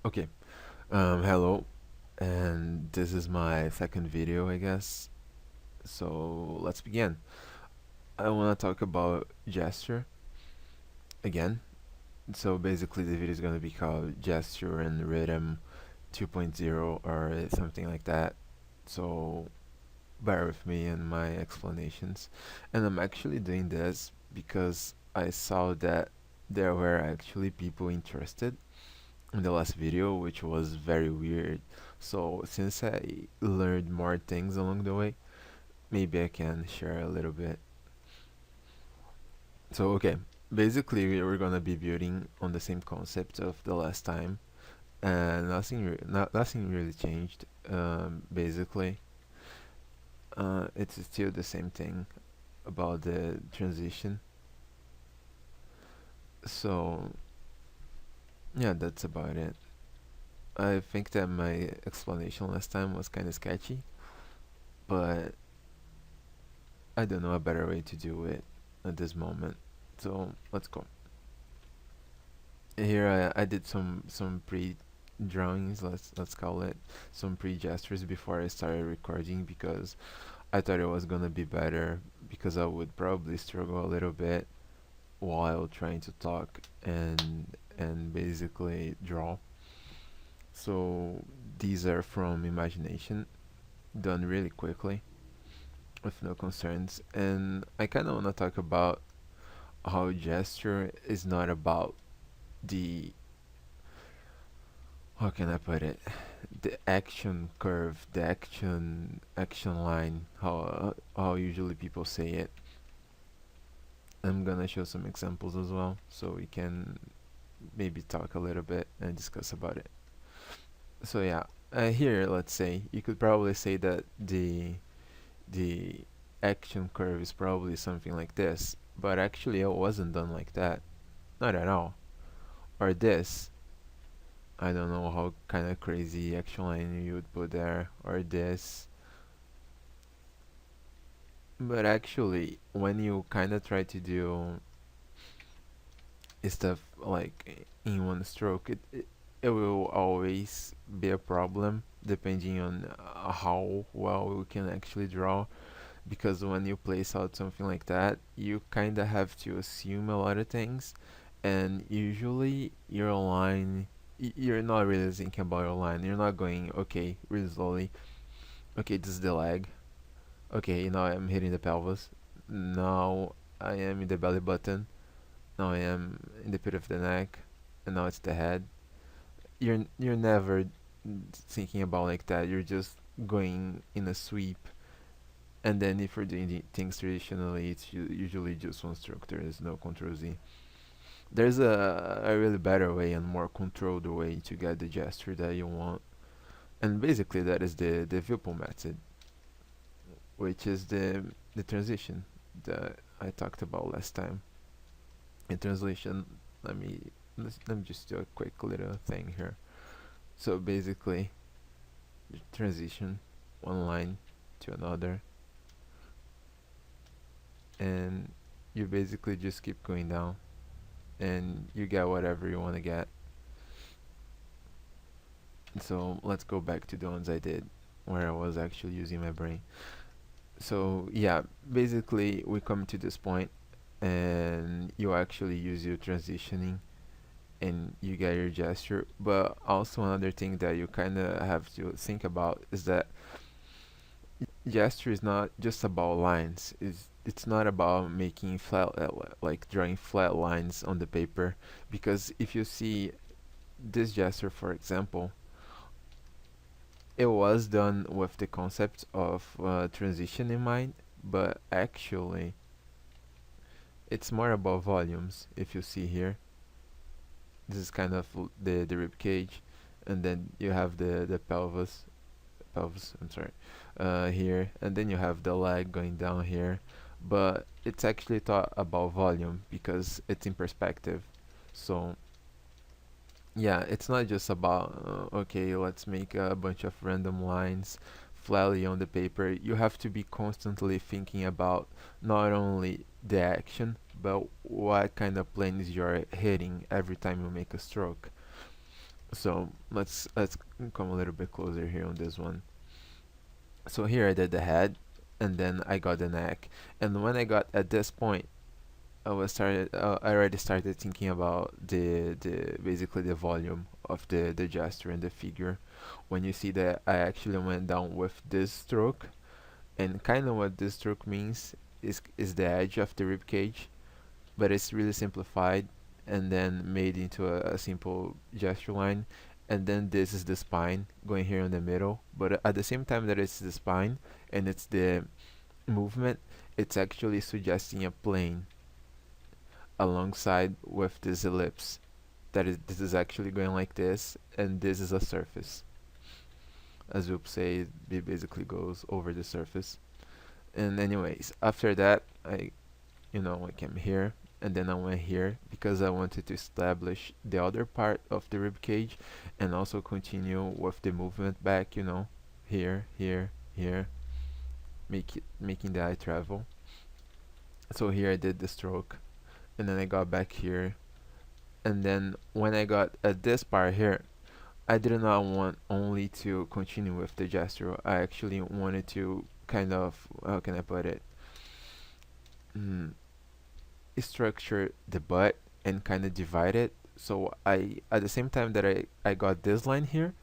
Okay, hello, and this is my second video, I guess. So let's begin. I want to talk about gesture again. So basically, the video is going to be called Gesture and Rhythm 2.0 or something like that. So bear with me in my explanations. And I'm actually doing this because I saw that there were actually people interested in the last video, which was very weird. So since I learned more things along the way, maybe I can share a little bit. So okay, basically we're gonna be building on the same concept of the last time, and nothing really changed. Basically, it's still the same thing about the transition. So yeah, that's about it. I think that my explanation last time was kind of sketchy, but I don't know a better way to do it at this moment. So let's go. Here I did some pre drawings, let's call it, some pre gestures before I started recording because I thought it was gonna be better because I would probably struggle a little bit while trying to talk and basically draw. So these are from imagination, done really quickly with no concerns, and I kind of want to talk about how gesture is not about the, how can I put it, the action curve, the action line, how usually people say it. I'm gonna show some examples as well so we can maybe talk a little bit and discuss about it. So yeah, here let's say you could probably say that the action curve is probably something like this, but actually it wasn't done like that, not at all. Or this, I don't know how kind of crazy action line you would put there, or this. But actually, when you kind of try to do stuff like in one stroke, it will always be a problem depending on how well we can actually draw. Because when you place out something like that, you kind of have to assume a lot of things, and usually your line, you're not really thinking about your line. You're not going, okay, really slowly. Okay, this is the leg. Okay, now I'm hitting the pelvis. Now I am in the belly button. Now I am in the pit of the neck, and now it's the head. You're never thinking about like that. You're just going in a sweep, and then if you're doing things traditionally, it's usually just one stroke. There is no control Z. There's a really better way and more controlled way to get the gesture that you want, and basically that is the viewpoint method, which is the transition that I talked about last time. In translation, let me just do a quick little thing here. So basically, transition one line to another, and you basically just keep going down, and you get whatever you want to get. So let's go back to the ones I did, where I was actually using my brain. So yeah, basically we come to this point, and you actually use your transitioning and you get your gesture. But also another thing that you kind of have to think about is that gesture is not just about lines. It's not about making flat, like drawing flat lines on the paper, because if you see this gesture, for example, it was done with the concept of transition in mind, but actually it's more about volumes. If you see here, this is kind of the rib cage, and then you have the pelvis. I'm sorry, here, and then you have the leg going down here. But it's actually thought about volume because it's in perspective. So yeah, it's not just about okay, let's make a bunch of random lines flatly on the paper. You have to be constantly thinking about not only the action, but what kind of planes you're hitting every time you make a stroke. So let's come a little bit closer here on this one. So here I did the head, and then I got the neck. And when I got at this point, I already started thinking about the basically the volume of the gesture and the figure. When you see that I actually went down with this stroke, and kind of what this stroke means is the edge of the rib cage, but it's really simplified and then made into a simple gesture line. And then this is the spine going here in the middle, but at the same time that it's the spine and it's the movement, it's actually suggesting a plane alongside with this ellipse. That is, this is actually going like this, and this is a surface. As we'll say, it basically goes over the surface. And anyways, after that, I came here, and then I went here because I wanted to establish the other part of the rib cage, and also continue with the movement back. Here, here, here, making the eye travel. So here I did the stroke, and then I got back here, and then when I got at this part here, I did not want only to continue with the gesture. I actually wanted to kind of, how can I put it, mm, structure the butt and kind of divide it. So at the same time that I got this line here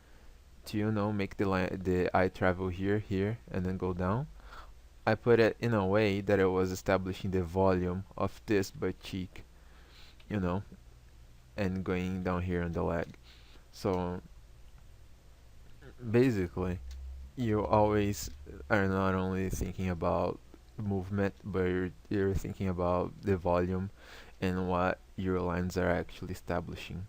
to make the eye travel here, here, and then go down. I put it in a way that it was establishing the volume of this butt cheek, you know, and going down here on the leg. So basically, you always are not only thinking about movement, but you're thinking about the volume and what your lines are actually establishing.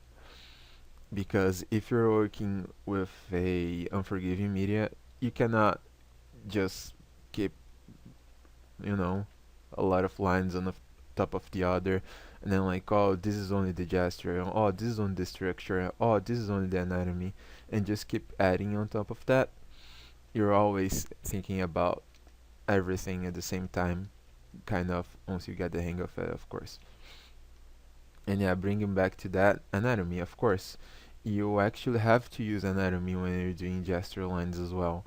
Because if you're working with a unforgiving media, you cannot just keep, you know, a lot of lines on the top of the other, and then like, oh, this is only the gesture, oh, this is only the structure, oh, this is only the anatomy, and just keep adding on top of that. You're always thinking about everything at the same time, kind of, once you get the hang of it, of course. And yeah, bringing back to that anatomy, of course, you actually have to use anatomy when you're doing gesture lines as well,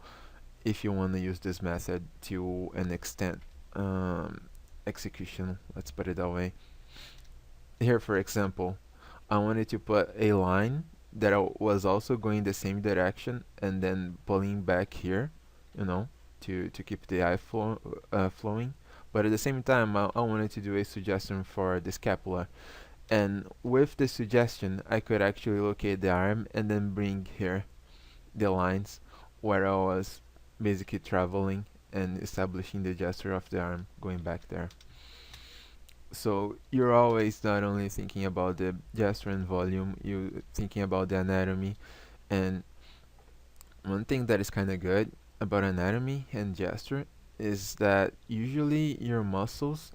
if you want to use this method to an extent. Um, Execution, let's put it that way. Here, for example, I wanted to put a line that was also going the same direction and then pulling back here, you know, to keep the flowing. But at the same time, I wanted to do a suggestion for the scapula. And with the suggestion, I could actually locate the arm and then bring here the lines where I was basically traveling and establishing the gesture of the arm going back there. So you're always not only thinking about the gesture and volume, you thinking about the anatomy. And one thing that is kind of good about anatomy and gesture is that usually your muscles,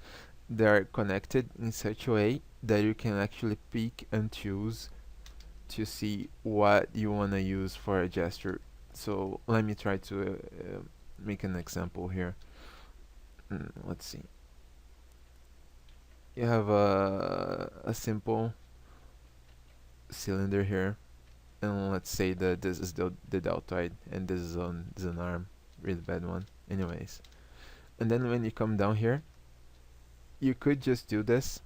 they're connected in such a way that you can actually pick and choose to see what you want to use for a gesture. So let me try to make an example here. Let's see. You have a simple cylinder here, and let's say that this is the deltoid, and this is an arm, really bad one. Anyways, and then when you come down here, you could just do this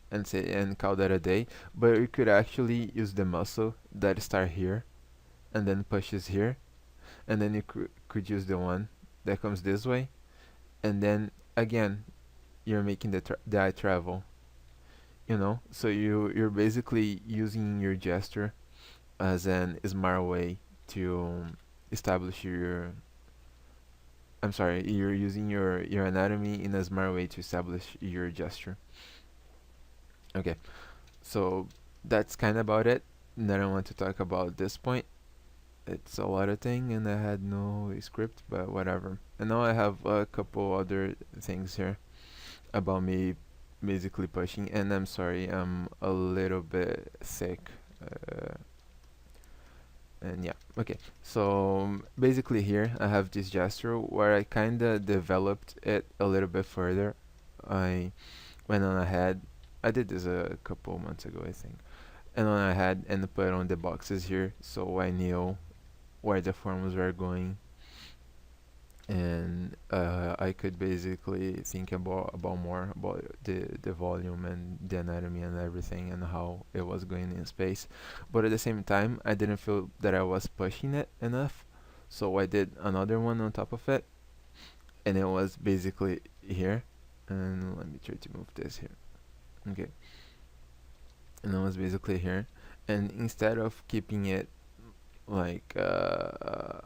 and say and call that a day, but you could actually use the muscle that start here and then pushes here, and then you could use the one that comes this way, and then again you're making the eye travel, so you're basically using your gesture as an smart way to establish your I'm sorry, you're using your anatomy in a smart way to establish your gesture. Okay, so that's kind of about it. Then I want to talk about this point. It's a lot of thing, and I had no script, but whatever. And now I have a couple other things here about me basically pushing. And I'm sorry, I'm a little bit sick. Uh, and yeah, okay. So basically here I have this gesture where I kind of developed it a little bit further. I went on ahead. I did this a couple months ago, I think. and then I had and put on the boxes here, so I knew where the forms were going, and I could basically think about more about the volume and the anatomy and everything and how it was going in space. But at the same time, I didn't feel that I was pushing it enough, so I did another one on top of it, and it was basically here. And let me try to move this here. Okay, and it was basically here. And instead of keeping it like a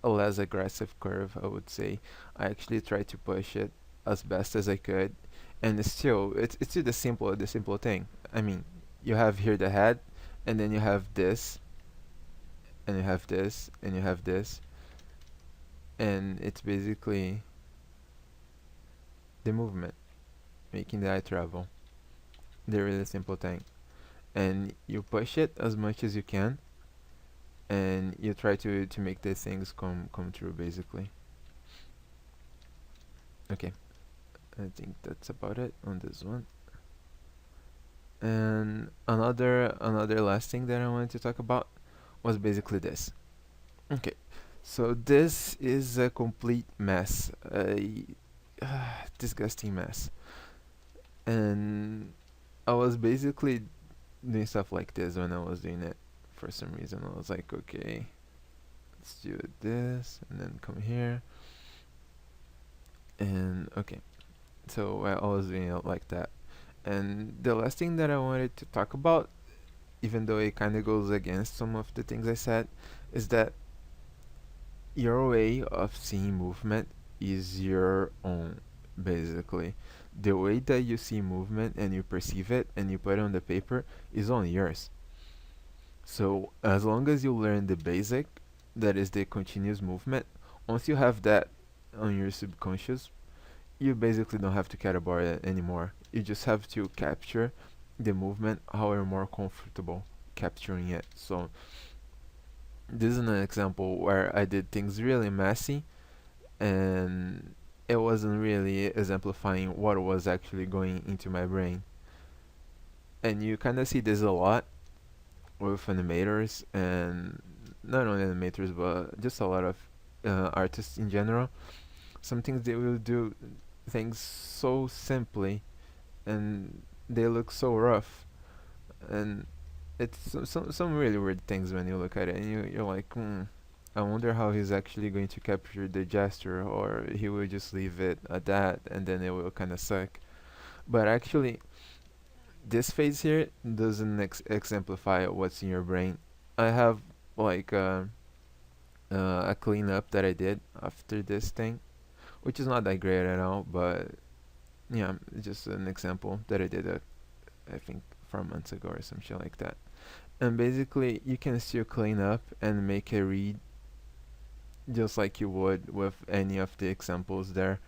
less aggressive curve, I would say, I actually tried to push it as best as I could, and it's still the simple thing. I mean, you have here the head, and then you have this, and you have this, and you have this, and it's basically the movement making the eye travel. The really simple thing, and you push it as much as you can, and you try to make the things come true basically. Okay, I think that's about it on this one. And another last thing that I wanted to talk about was basically this. Okay, so this is a complete mess, a disgusting mess, and I was basically doing stuff like this when I was doing it. For some reason, I was like, okay, let's do this, and then come here, and okay. So I was doing it like that. And the last thing that I wanted to talk about, even though it kind of goes against some of the things I said, is that your way of seeing movement is your own, basically. The way that you see movement and you perceive it and you put it on the paper is only yours. So as long as you learn the basic, that is the continuous movement, once you have that on your subconscious, you basically don't have to care about it anymore. You just have to capture the movement how you're more comfortable capturing it. So this is an example where I did things really messy, and it wasn't really exemplifying what was actually going into my brain. And you kind of see this a lot with animators, and not only animators but just a lot of artists in general. Some things they will do things so simply and they look so rough, and it's some really weird things when you look at it, and you're like, I wonder how he's actually going to capture the gesture, or he will just leave it at that, and then it will kind of suck. But actually, this phase here doesn't exemplify what's in your brain. I have like a cleanup that I did after this thing, which is not that great at all, but yeah, it's just an example that I did, I think 4 months ago or some shit like that. And basically, you can still clean up and make a read just like you would with any of the examples there.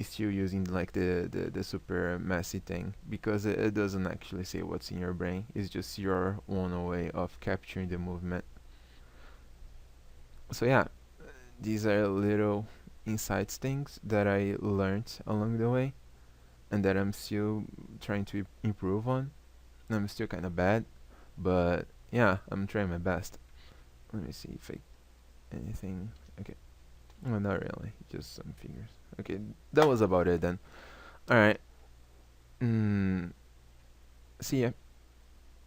Still using like the super messy thing, because it doesn't actually say what's in your brain. It's just your own way of capturing the movement. So yeah, these are little insights things that I learned along the way, and that I'm still trying to improve on. I'm still kind of bad, but yeah, I'm trying my best. Let me see if I anything. Okay, well, not really, just some figures. Okay, that was about it then. All right. Mm, see ya.